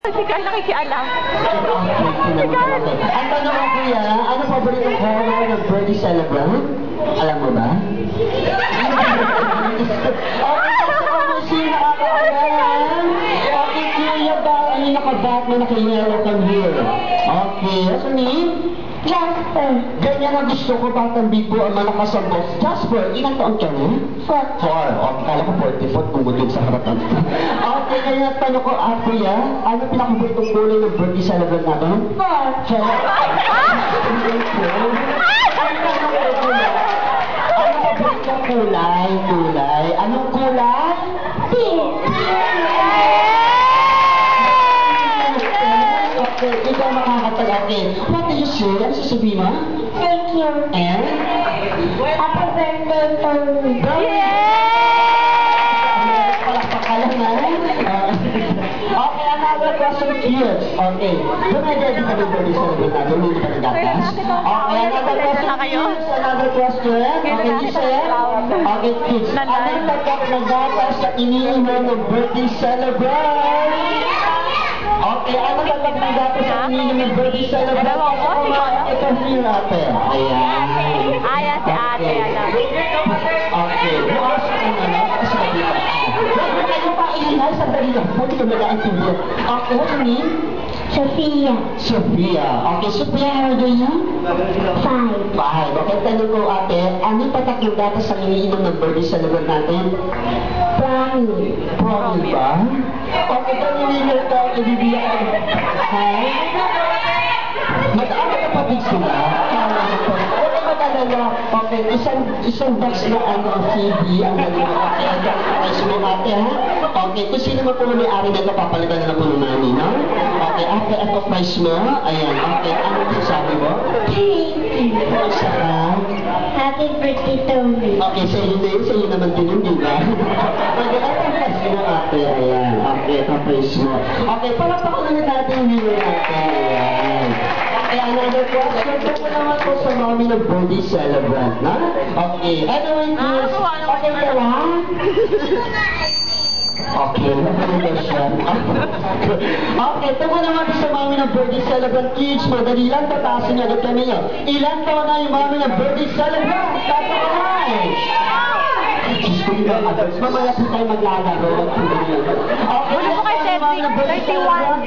Si Carl nakikialam. Ang tanong ko kuya, ano paborito color ng birthday celebrant? Alam mo ba? Okay, kasi kung sino nakakaalam. Okay, kuya ba? Ano naka-Batman, naka-yellow come here? Okay, what's your name? Jasper. Ganyan ang gusto ko, Batang Big po ang malakas ang boss. Jasper, ilang taon ka na? 4. Okay, kala ko 44, gumulog sa harapan. Okay, kaya tanong ko, kuya, ano pinakaburitong kulay ng birthday celebrant natin? 4. Ano paboritong kulay? Anong kulay? Pink. Okay, ikaw makakatag-akin. What do you say? Ano sasabihin mo? Thank you. And? Happy birthday to me. Palakpakalan na. Okay, another question here. Okay. Dumagay ka ng birthday celebrant natin. Hindi ka nagatas. Okay, another question kids. Another question. Okay, Giselle. Okay, kids. Anong nagatas sa iniinom ng birthday celebrant? Okay, ano ba nagatas sa iniinom ng birthday celebrant? Ito here ate. Ayan. Ayan si ate, alam. Okay, bukas ang ano, kasi nakita. Huwag kayo pa ilinay sa dali lang. Huwag kayo nag-aintindi. Okay, what's your name? Sophia. Sophia. Okay, Sophia, how old are you? 5. 5. Okay, tanong ko ate, ano yung patak ng datas sa iniinom ng birthday celebrant natin? Brownie. Promi ba? Okay, kanililil ka, ibibiyak ka. Ha? Mag-anak kapatid sila. Okay, mag-alala. Okay, isang box na CD ang dalawa. Okay, ang mo ate, ha? Okay, kung sino mo po may-ari na ito, papalitan na lang po ng mami, no? Okay, ate, ito price mo. Ayan, okay, ano yung sabi mo? Isa ka. Happy birthday to me. Okay, sa iyo na yun, sa iyo naman din yun, di ba? Okay, ito yung price mo, ate. Ayan, okay, ito ang price mo. Okay, palapakalan natin yung winner natin. Ayan. Okay, another question. Ito po naman po sa mami ng birthday celebrant, na? Okay, anyway, kids. Okay ka lang? Okay, okay, ito po naman sa mami ng birthday celebrant kids. Madali lang, tatasin niya agad kami nyo. Ilan taon na yung mami ng birthday celebrant? Tatanay! Mamaya po tayo maglalaro. Okay, Ulo ko kay Cedric, 31.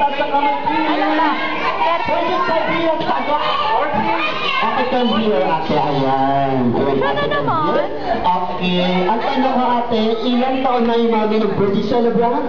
Ano ba? 25 Okay, come here, ate. Ayan. Ano naman? Okay. Ang tanong ko, ate, ilang taon na yung mami ng birthday celebrant?